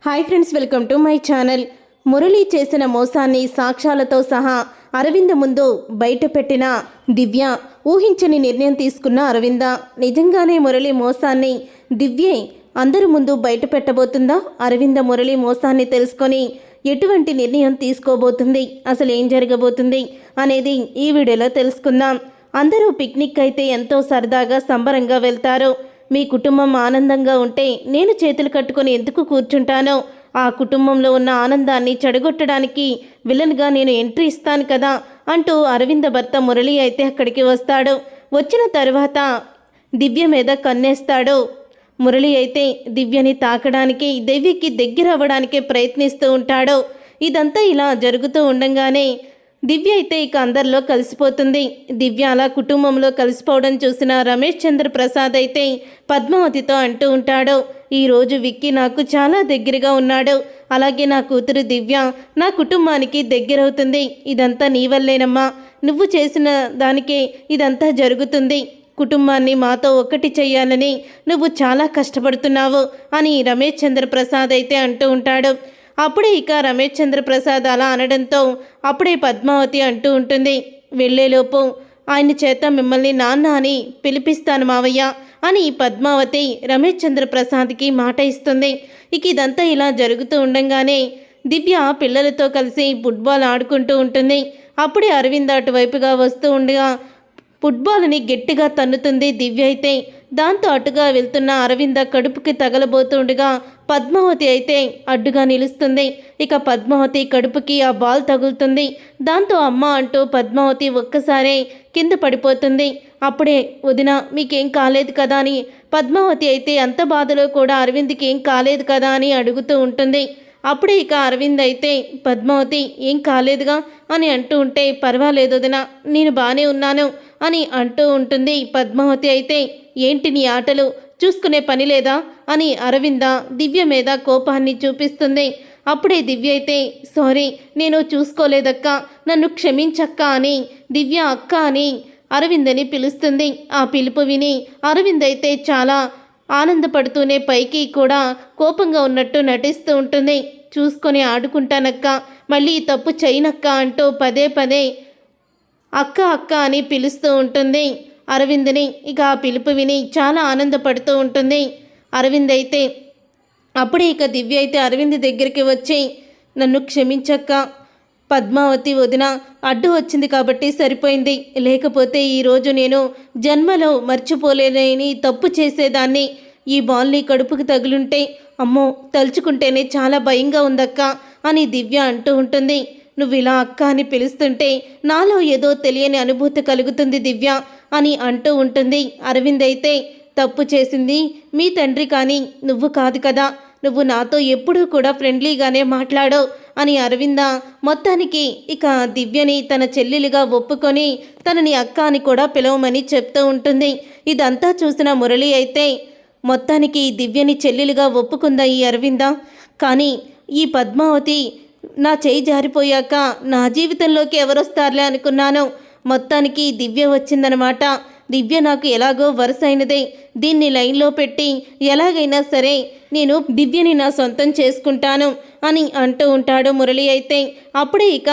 Hi friends, welcome to my channel. Murali చేసిన మోసాన్ని సాక్ష్యాలతో సహా అరవింద్ ముందు బయట పెట్టిన దివ్య ఊహించని నిర్ణయం తీసుకున్న అరవింద. నిజంగానే మురళి మోసాన్ని దివ్యే అందరి ముందు బయట పెట్టబోతుందా? అరవింద మురళి మోసాన్ని తెలుసుకొని ఎటువంటి నిర్ణయం తీసుకోబోతుంది, అసలు ఏం జరగబోతుంది అనేది ఈ వీడియోలో తెలుసుకుందాం. అందరూ పిక్నిక్ అయితే ఎంతో సరదాగా సంబరంగా వెళ్తారు. మీ కుటుంబం ఆనందంగా ఉంటే నేను చేతులు కట్టుకొని ఎందుకు కూర్చుంటానో, ఆ కుటుంబంలో ఉన్న ఆనందాన్ని చెడగొట్టడానికి విలన్గా నేను ఎంట్రీ ఇస్తాను కదా అంటూ అరవింద భర్త మురళి అయితే అక్కడికి వస్తాడు. వచ్చిన తర్వాత దివ్య మీద కన్నేస్తాడు. మురళి అయితే దివ్యని తాకడానికి, దివ్యకి దగ్గర అవ్వడానికి ప్రయత్నిస్తూ ఉంటాడు. ఇదంతా ఇలా జరుగుతూ ఉండగానే దివ్య అయితే ఇక అందరిలో కలిసిపోతుంది. దివ్య అలా కుటుంబంలో కలిసిపోవడం చూసిన రమేష్ చంద్ర ప్రసాద్ అయితే పద్మావతితో అంటూ ఉంటాడు, ఈరోజు విక్కీ నాకు చాలా దగ్గరగా ఉన్నాడు, అలాగే నా కూతురు దివ్య నా కుటుంబానికి దగ్గరవుతుంది. ఇదంతా నీ వల్లేనమ్మా, నువ్వు చేసిన దానికే ఇదంతా జరుగుతుంది. కుటుంబాన్ని మాతో ఒక్కటి చెయ్యాలని నువ్వు చాలా కష్టపడుతున్నావు అని రమేష్ చంద్ర ప్రసాద్ అయితే అంటూ ఉంటాడు. అప్పుడే ఇక రమేష్ చంద్ర ప్రసాద్ అలా అనడంతో అప్పుడే పద్మావతి అంటూ ఉంటుంది, వెళ్ళేలోపు ఆయన చేత మిమ్మల్ని నాన్న అని పిలిపిస్తాను మావయ్య అని పద్మావతి రమేష్ చంద్ర ప్రసాద్కి మాట ఇస్తుంది. ఇక ఇదంతా ఇలా జరుగుతూ ఉండగానే దివ్య పిల్లలతో కలిసి ఫుట్బాల్ ఆడుకుంటూ ఉంటుంది. అప్పుడే అరవింద్ అటువైపుగా వస్తూ ఉండగా ఫుట్బాల్ని గట్టిగా తన్నుతుంది దివ్య అయితే. దాంతో అటుగా వెళ్తున్న అరవింద కడుపుకి తగలబోతుండగా పద్మావతి అయితే అడ్డుగా నిలుస్తుంది. ఇక పద్మావతి కడుపుకి ఆ బాల్ తగులుతుంది. దాంతో అమ్మ అంటూ పద్మావతి ఒక్కసారే కింద పడిపోతుంది. అప్పుడే వదిన మీకేం కాలేదు కదా అని పద్మావతి అయితే అంత బాధలో కూడా అరవింద్కి ఏం కాలేదు కదా అని అడుగుతూ ఉంటుంది. అప్పుడే ఇక అరవింద్ అయితే పద్మావతి ఏం కాలేదుగా అని అంటూ ఉంటే, పర్వాలేదు వదిన, నేను బాగానే ఉన్నాను అని అంటూ ఉంటుంది. పద్మావతి అయితే ఏంటి నీ ఆటలు, చూసుకునే పని లేదా అని అరవింద దివ్య మీద కోపాన్ని చూపిస్తుంది. అప్పుడే దివ్య అయితే సారీ నేను చూసుకోలేదక్క, నన్ను క్షమించక్క అని దివ్య అక్క అని అరవిందని పిలుస్తుంది. ఆ పిలుపు విని అరవింద్ అయితే చాలా ఆనందపడుతూనే పైకి కూడా కోపంగా ఉన్నట్టు నటిస్తూ ఉంటుంది. చూసుకొని ఆడుకుంటానక్క, మళ్ళీ తప్పు చేయనక్క అంటూ పదే పదే అక్క అక్క అని పిలుస్తూ ఉంటుంది అరవింద్ని. ఇక ఆ పిలుపు విని చాలా ఆనందపడుతూ ఉంటుంది అరవింద్ అయితే. అప్పుడే ఇక దివ్య అయితే అరవింద్ దగ్గరికి వచ్చి, నన్ను క్షమించక్క, పద్మావతి వదిన అడ్డు వచ్చింది కాబట్టి సరిపోయింది, లేకపోతే ఈరోజు నేను జన్మలో మర్చిపోలేని తప్పు చేసేదాన్ని. ఈ బాల్ని కడుపుకి తగులుంటే అమ్మో తలుచుకుంటేనే చాలా భయంగా ఉందక్క అని దివ్య అంటూ ఉంటుంది. నువ్వు ఇలా అక్క అని పిలుస్తుంటే నాలో ఏదో తెలియని అనుభూతి కలుగుతుంది దివ్య అని అంటూ ఉంటుంది. అరవింద్ అయితే తప్పు చేసింది మీ తండ్రి కానీ నువ్వు కాదు కదా, నువ్వు నాతో ఎప్పుడూ కూడా ఫ్రెండ్లీగానే మాట్లాడో అని అరవింద మొత్తానికి ఇక దివ్యని తన చెల్లెలిగా ఒప్పుకొని తనని అక్క అని కూడా పిలవమని చెప్తూ ఉంటుంది. ఇదంతా చూసిన మురళి అయితే మొత్తానికి దివ్యని చెల్లెలిగా ఒప్పుకుందా ఈ అరవింద. కానీ ఈ పద్మావతి నా చేయి జారిపోయాక నా జీవితంలోకి ఎవరొస్తారులే అనుకున్నాను, మొత్తానికి దివ్య వచ్చిందనమాట. దివ్య నాకు ఎలాగో వరుస అయినదే, దీన్ని లైన్లో పెట్టి ఎలాగైనా సరే నేను దివ్యని నా సొంతం చేసుకుంటాను అని అంటూ ఉంటాడు మురళి అయితే. అప్పుడే ఇక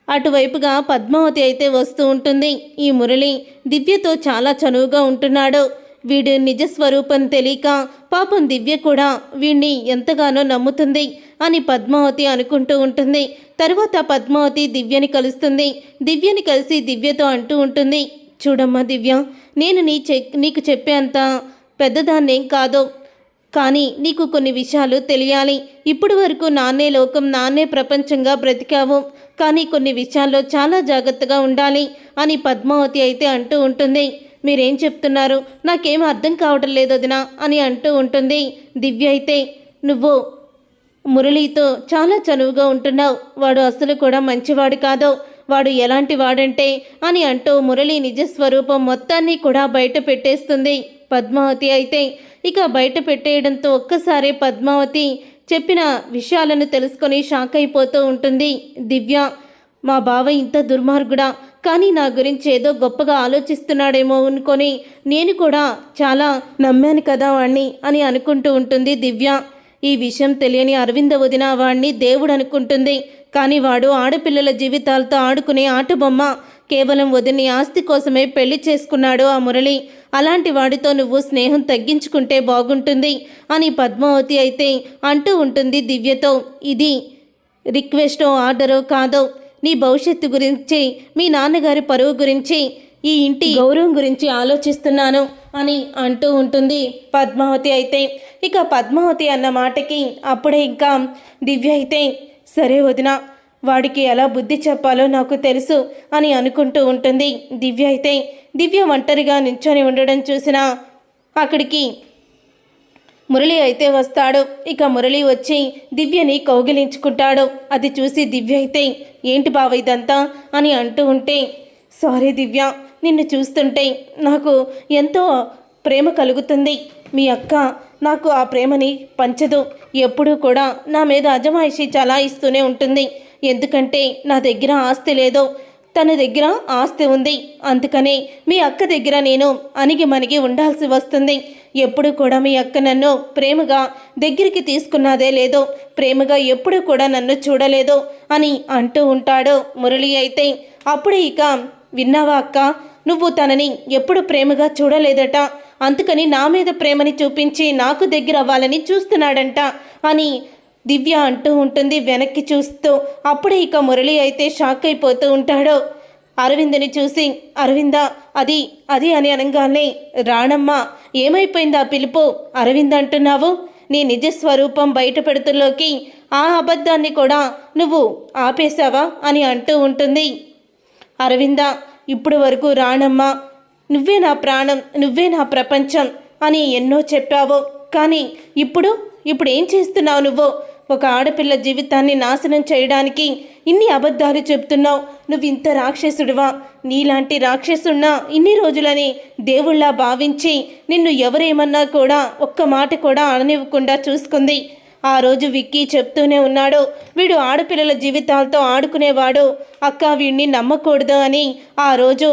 అటువైపుగా పద్మావతి అయితే వస్తూ ఉంటుంది. ఈ మురళి దివ్యతో చాలా చనువుగా ఉంటున్నాడు. వీడు నిజస్వరూపం తెలియక పాపం దివ్య కూడా వీడిని ఎంతగానో నమ్ముతుంది అని పద్మావతి అనుకుంటూ ఉంటుంది. తర్వాత పద్మావతి దివ్యని కలుస్తుంది. దివ్యని కలిసి దివ్యతో అంటూ ఉంటుంది, చూడమ్మా దివ్య, నేను నీకు చెప్పేంత పెద్దదాన్నేం కాదు, కానీ నీకు కొన్ని విషయాలు తెలియాలి. ఇప్పటి వరకు నాన్నే లోకం నాన్నే ప్రపంచంగా బ్రతికావు, కానీ కొన్ని విషయాల్లో చాలా జాగ్రత్తగా ఉండాలి అని పద్మావతి అయితే అంటూ ఉంటుంది. మీరేం చెప్తున్నారు, నాకేం అర్థం కావటం లేదు వదినా అని అంటూ ఉంటుంది. దివ్య అయితే నువ్వు మురళితో చాలా చనువుగా ఉంటున్నావు, వాడు అసలు కూడా మంచివాడు కాదు, వాడు ఎలాంటి వాడంటే అని అంటూ మురళి నిజస్వరూపం మొత్తాన్ని కూడా బయట పెట్టేస్తుంది పద్మావతి అయితే. ఇక బయట పెట్టేయడంతో ఒక్కసారి పద్మావతి చెప్పిన విషయాలను తెలుసుకొని షాక్ అయిపోతూ ఉంటుంది దివ్య. మా బావ ఇంత దుర్మార్గుడా, కానీ నా గురించి ఏదో గొప్పగా ఆలోచిస్తున్నాడేమో అనుకొని నేను కూడా చాలా నమ్మాను కదా వాణ్ణి అని అనుకుంటూ ఉంటుంది దివ్య. ఈ విషయం తెలియని అరవింద వదిన వాడిని దేవుడు అనుకుంటుంది. కానీ వాడు ఆడపిల్లల జీవితాలతో ఆడుకునే ఆటబొమ్మ. కేవలం వదిని ఆస్తి కోసమే పెళ్లి చేసుకున్నాడు ఆ మురళి. అలాంటి వాడితో నువ్వు స్నేహం తగ్గించుకుంటే బాగుంటుంది అని పద్మావతి అయితే అంటూ ఉంటుంది దివ్యతో. ఇది రిక్వెస్టో ఆర్డరో కాదో, నీ భవిష్యత్తు గురించి, మీ నాన్నగారి పరువు గురించి, ఈ ఇంటి గౌరవం గురించి ఆలోచిస్తున్నాను అని అంటూ ఉంటుంది పద్మావతి అయితే. ఇక పద్మావతి అన్న మాటకి అప్పుడే ఇంకా దివ్య అయితే సరే వదిన, వాడికి ఎలా బుద్ధి చెప్పాలో నాకు తెలుసు అని అనుకుంటూ ఉంటుంది. దివ్య ఒంటరిగా నించొని ఉండడం చూసిన అక్కడికి మురళి అయితే వస్తాడు. ఇక మురళి వచ్చి దివ్యని కౌగిలించుకుంటాడు. అది చూసి దివ్య అయితే ఏంటి బావ ఇదంతా అని అంటూ ఉంటే, సారీ దివ్య, నిన్ను చూస్తుంటే నాకు ఎంతో ప్రేమ కలుగుతుంది. మీ అక్క నాకు ఆ ప్రేమని పంచదు. ఎప్పుడూ కూడా నా మీద అజమాయిషి చలాయిస్తూనే ఉంటుంది. ఎందుకంటే నా దగ్గర ఆస్తి లేదో, తన దగ్గర ఆస్తి ఉంది. అందుకనే మీ అక్క దగ్గర నేను అణిగి మణిగి ఉండాల్సి వస్తుంది. ఎప్పుడు కూడా మీ అక్క నన్ను ప్రేమగా దగ్గరికి తీసుకున్నదే లేదో, ప్రేమగా ఎప్పుడు కూడా నన్ను చూడలేదో అని అంటూ ఉంటాడు మురళి అయితే. అప్పుడే ఇక విన్నావా అక్క, నువ్వు తనని ఎప్పుడు ప్రేమగా చూడలేదట, అందుకని నా మీద ప్రేమని చూపించి నాకు దగ్గర అవ్వాలని చూస్తున్నాడంట అని దివ్య అంటూ ఉంటుంది వెనక్కి చూస్తూ. అప్పుడే ఇక మురళి అయితే షాక్ అయిపోతూ ఉంటాడు అరవింద్ని చూసి. అరవింద అది అది అని అనగానే, రాణమ్మ ఏమైపోయింది ఆ పిలుపు? అరవింద్ అంటున్నావు, నీ నిజస్వరూపం బయట పెడుతుల్లోకి ఆ అబద్ధాన్ని కూడా నువ్వు ఆపేశావా అని అంటూ ఉంటుంది. అరవింద, ఇప్పుడు వరకు రాణమ్మ నువ్వే నా ప్రాణం, నువ్వే నా ప్రపంచం అని ఎన్నో చెప్పావు. కానీ ఇప్పుడు ఏం చేస్తున్నావు నువ్వు? ఒక ఆడపిల్ల జీవితాన్ని నాశనం చేయడానికి ఇన్ని అబద్ధాలు చెప్తున్నావు. నువ్వు ఇంత రాక్షసుడివా? నీలాంటి రాక్షసున్నా ఇన్ని రోజులని దేవుళ్ళా భావించి నిన్ను ఎవరేమన్నా కూడా ఒక్క మాట కూడా అననివ్వకుండా చూసుకుంది. ఆ రోజు విక్కీ చెప్తూనే ఉన్నాడు, వీడు ఆడపిల్లల జీవితాలతో ఆడుకునేవాడు, అక్క వీడిని నమ్మకూడదు అని ఆ రోజు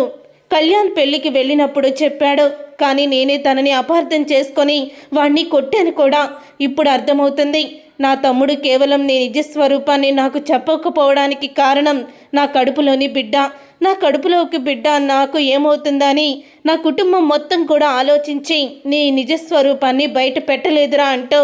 కళ్యాణ్ పెళ్ళికి వెళ్ళినప్పుడు చెప్పాడు. కానీ నేనే తనని అపార్థం చేసుకొని వాణ్ణి కొట్టాను కూడా. ఇప్పుడు అర్థమవుతుంది, నా తమ్ముడు కేవలం నీ నిజస్వరూపాన్ని నాకు చెప్పకపోవడానికి కారణం నా కడుపులోని బిడ్డ. నా కడుపులోకి బిడ్డ నాకు ఏమవుతుందని నా కుటుంబం మొత్తం కూడా ఆలోచించి నీ నిజస్వరూపాన్ని బయట పెట్టలేదురా అంటూ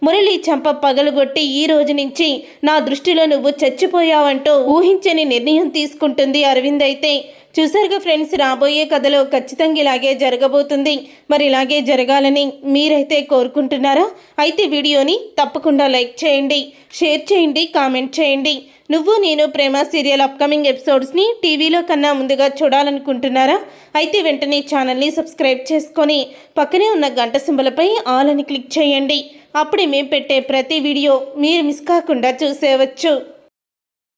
మురళి చంప పగలగొట్టి ఈ రోజు నుంచి నా దృష్టిలో నువ్వు చచ్చిపోయావంటూ ఊహించని నిర్ణయం తీసుకుంటుంది అరవింద్ అయితే. చూసారుగా ఫ్రెండ్స్, రాబోయే కథలో ఖచ్చితంగా ఇలాగే జరగబోతుంది. మరి ఇలాగే జరగాలని మీరైతే కోరుకుంటున్నారా? అయితే వీడియోని తప్పకుండా లైక్ చేయండి, షేర్ చేయండి, కామెంట్ చేయండి. నువ్వు నేను ప్రేమ సీరియల్ అప్కమింగ్ ఎపిసోడ్స్ని టీవీలో కన్నా ముందుగా చూడాలనుకుంటున్నారా? అయితే వెంటనే ఛానల్ని సబ్స్క్రైబ్ చేసుకొని పక్కనే ఉన్న గంట సింబలపై ఆల్ అని క్లిక్ చేయండి. అప్పుడే మేము పెట్టే ప్రతి వీడియో మీరు మిస్ కాకుండా చూసేయవచ్చు.